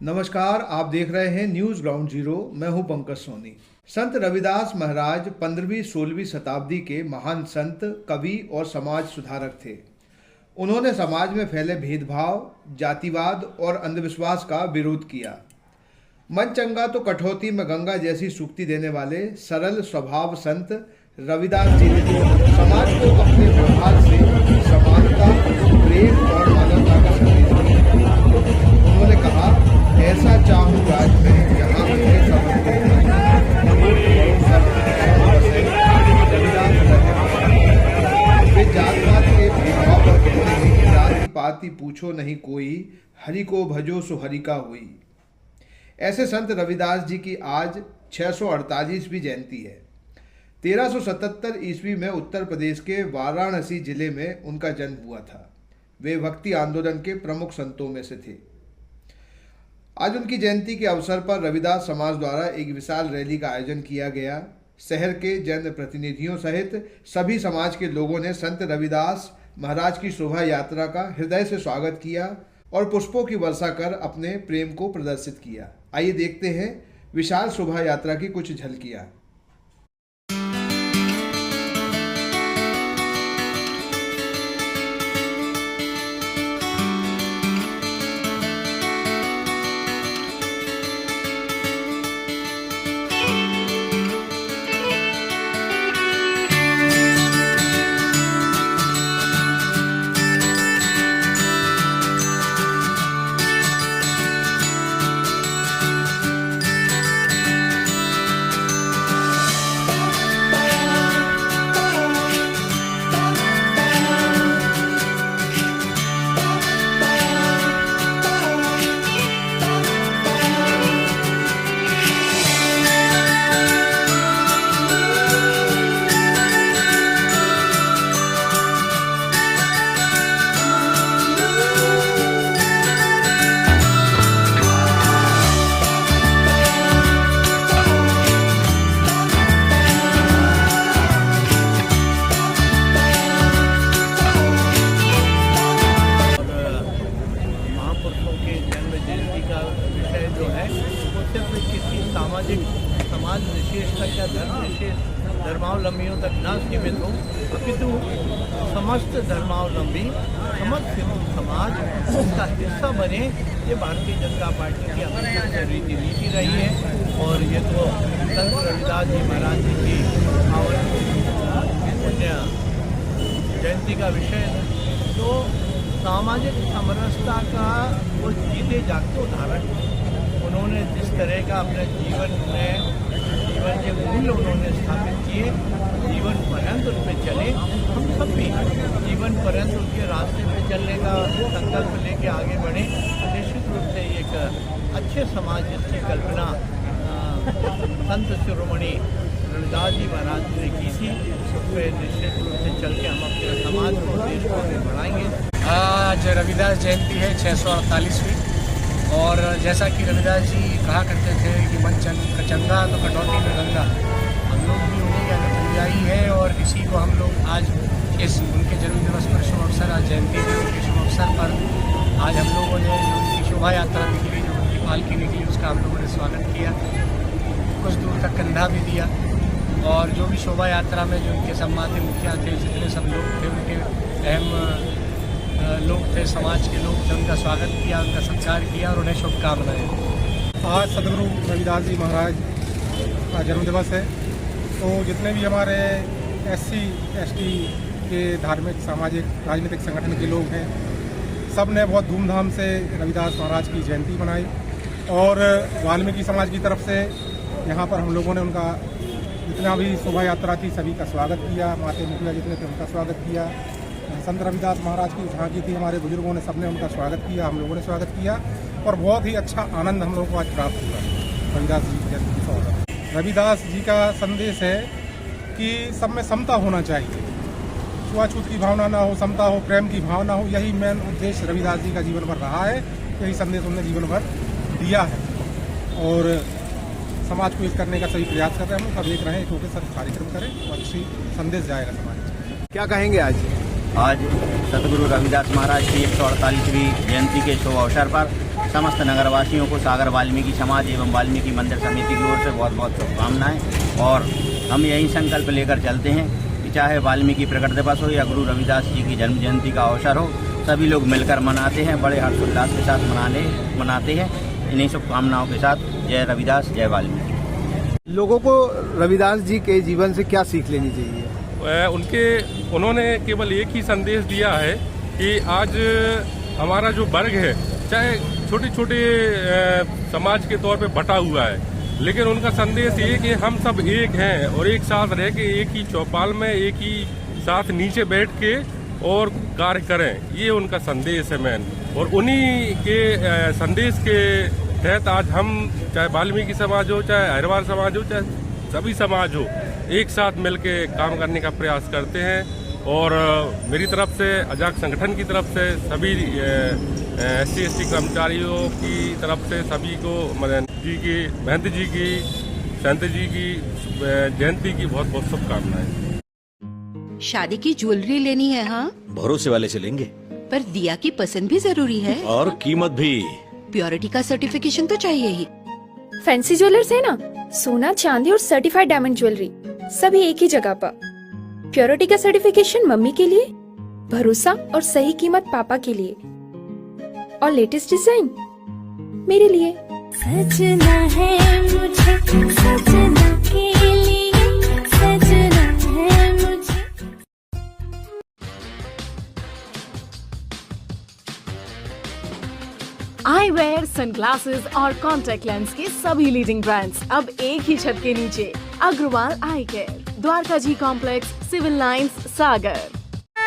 नमस्कार, आप देख रहे हैं न्यूज ग्राउंड जीरो। मैं हूं पंकज सोनी। संत रविदास महाराज 15वीं-16वीं शताब्दी के महान संत, कवि और समाज सुधारक थे। उन्होंने समाज में फैले भेदभाव, जातिवाद और अंधविश्वास का विरोध किया। मन चंगा तो कठौती में गंगा जैसी सूक्ति देने वाले सरल स्वभाव संत रविदास जी ने समाज को अपने व्यवहार से समानता, प्रेम और मानवता का संदेश दिया। उन्होंने कहा, ऐसा चाहूं राज में जहां मुझे समझ वे जातपात के भेदभाव पर कहते हैं कि जाति पाति पूछो नहीं कोई, हरि को भजो सो हरि का हुई। ऐसे संत रविदास जी की आज 648वीं जयंती है। 1377 ईस्वी में उत्तर प्रदेश के वाराणसी जिले में उनका जन्म हुआ था। वे भक्ति आंदोलन के प्रमुख संतों में से थे। आज उनकी जयंती के अवसर पर रविदास समाज द्वारा एक विशाल रैली का आयोजन किया गया। शहर के जनप्रतिनिधियों सहित सभी समाज के लोगों ने संत रविदास महाराज की शोभा यात्रा का हृदय से स्वागत किया और पुष्पों की वर्षा कर अपने प्रेम को प्रदर्शित किया। आइए देखते हैं विशाल शोभा यात्रा की कुछ झलकियां। समाज विशेष तक या धर्म विशेष धर्मावलंबियों तक न सीमित हो, अपितु समस्त धर्मावलंबी, समस्त हिंदू समाज इसका हिस्सा बने, ये भारतीय जनता पार्टी की हमेशा से रीति रही है। और ये तो संत रविदास जी महाराज जी की पावन पुण्य जयंती का विषय है। तो सामाजिक समरसता का वो जीते जागते उदाहरण, उन्होंने जिस तरह का अपने जीवन के मूल्य उन्होंने स्थापित किए, जीवन पर्यंत उन पर चले। हम सब भी जीवन पर्यंत उनके रास्ते पे चलने का संकल्प लेके आगे बढ़े। निश्चित रूप से एक अच्छे समाज जिसकी कल्पना संत शिरोमणि रविदास जी महाराज ने की थी, उस पर निश्चित रूप से चल के हम अपने समाज को, देश को आगे बढ़ाएंगे। आज रविदास जयंती है 648वीं, और जैसा कि रविदास जी कहा करते थे कि मन चंगा तो कटौती में गंगा, हम लोग भी उन्हीं का अनुयायी है। और इसी को हम लोग आज इस उनके जन्म दिवस पर शुभ अवसर, आज जयंती के उनके शुभ अवसर पर आज हम लोगों ने जो उनकी शोभा यात्रा निकली, जो उनकी पालकी निकली, उसका हम लोगों ने स्वागत किया, कुछ दूर तक कंधा भी दिया। और जो भी शोभा यात्रा में जो उनके सम्मानित मुखिया थे, जितने सब लोग थे, उनके अहम लोग थे, समाज के लोग थे, उनका स्वागत किया, उनका सत्कार किया और उन्हें शुभकामनाएं। आज सदगुरु रविदास जी महाराज का जन्मदिवस है, तो जितने भी हमारे SC ST के धार्मिक, सामाजिक, राजनीतिक संगठन के लोग हैं, सब ने बहुत धूमधाम से रविदास महाराज की जयंती मनाई। और वाल्मीकि समाज की तरफ से यहाँ पर हम लोगों ने उनका जितना भी शोभा यात्रा थी सभी का स्वागत किया। माते मुखिया जितने थे उनका स्वागत किया। संत रविदास महाराज की झांकी थी, हमारे बुजुर्गों ने सबने उनका स्वागत किया, हम लोगों ने स्वागत किया। और बहुत ही अच्छा आनंद हम लोगों को आज प्राप्त हुआ रविदास जी की जयंती के अवसर पर। रविदास जी का संदेश है कि सब में समता होना चाहिए, छुआछूत की भावना ना हो, समता हो, प्रेम की भावना हो। यही मेन उद्देश्य रविदास जी का जीवन भर रहा है, यही संदेश उन्होंने जीवन भर दिया है। और समाज को इस करने का सही प्रयास कर रहे हैं हम लोग। सब देख रहे हैं, छोटे सब कार्यक्रम करें तो अच्छी संदेश जाएगा समाज। क्या कहेंगे आज? आज सतगुरु रविदास महाराज की 148वीं जयंती के शुभ अवसर पर समस्त नगरवासियों को सागर वाल्मीकि समाज एवं वाल्मीकि मंदिर समिति की ओर से बहुत बहुत शुभकामनाएं। और हम यही संकल्प लेकर चलते हैं कि चाहे वाल्मीकि प्रकट दिवस हो या गुरु रविदास जी की जन्म जयंती का अवसर हो, सभी लोग मिलकर मनाते हैं, बड़े हर्षोल्लास के साथ मनाते हैं। इन्हीं शुभकामनाओं के साथ जय रविदास, जय वाल्मीकि। लोगों को रविदास जी के जीवन से क्या सीख लेनी चाहिए? उन्होंने केवल एक ही संदेश दिया है कि आज हमारा जो वर्ग है, चाहे छोटे छोटे समाज के तौर पे बटा हुआ है, लेकिन उनका संदेश ये कि हम सब एक हैं और एक साथ रह के एक ही चौपाल में एक ही साथ नीचे बैठ के और कार्य करें। ये उनका संदेश है मैन। और उन्हीं के संदेश के तहत आज हम, चाहे वाल्मीकि समाज हो, चाहे अहिरवार समाज हो, चाहे सभी समाज हो, एक साथ मिलके काम करने का प्रयास करते हैं। और मेरी तरफ से, अजाक संगठन की तरफ से, सभी SC/ST कर्मचारियों की तरफ से सभी को महंत जी की, संत जी की जयंती की बहुत बहुत शुभकामनाएं। शादी की ज्वेलरी लेनी है? हाँ, भरोसे वाले से लेंगे, पर दिया की पसंद भी जरूरी है और कीमत भी। प्योरिटी का सर्टिफिकेशन तो चाहिए ही। फैंसी ज्वेलर्स है ना, सोना चांदी और सर्टिफाइड डायमंड ज्वेलरी सभी एक ही जगह पर। प्योरिटी का सर्टिफिकेशन मम्मी के लिए, भरोसा और सही कीमत पापा के लिए, और लेटेस्ट डिजाइन मेरे लिए। सजना है मुझे, सजना के लिए, सजना है मुझे। आई वेयर, सनग्लासेस और कॉन्टैक्ट लेंस के सभी लीडिंग ब्रांड्स अब एक ही छत के नीचे। अग्रवाल आई केयर, द्वारका जी कॉम्प्लेक्स, सिविल लाइंस, सागर।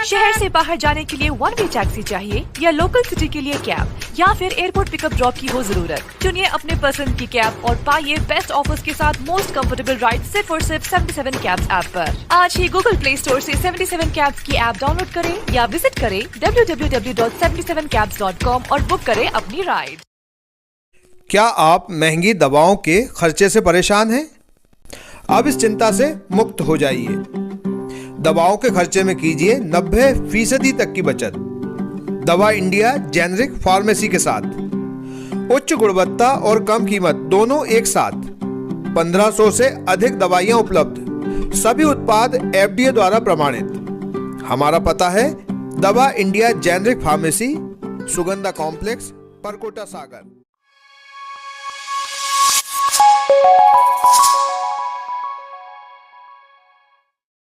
शहर से बाहर जाने के लिए वन वे टैक्सी चाहिए या लोकल सिटी के लिए कैब, या फिर एयरपोर्ट पिकअप ड्रॉप की हो जरूरत? चुनिए अपने पसंद की कैब और पाइए बेस्ट ऑफर्स के साथ मोस्ट कंफर्टेबल राइड सिर्फ और सिर्फ 77 कैब्स ऐप पर। आज ही गूगल प्ले स्टोर से 77 कैब्स की ऐप डाउनलोड करें या विजिट करें www.77cabs.com और बुक करें अपनी राइड। क्या आप महंगी दवाओं के खर्चे से परेशान हैं? अब इस चिंता से मुक्त हो जाइए। दवाओं के खर्चे में कीजिए 90% तक की बचत। दवा इंडिया जेनेरिक फार्मेसी के साथ उच्च गुणवत्ता और कम कीमत दोनों एक साथ। 1500 से अधिक दवाइयां उपलब्ध, सभी उत्पाद FDA द्वारा प्रमाणित। हमारा पता है दवा India generic pharmacy, Sugandha complex, Parkota, सागर।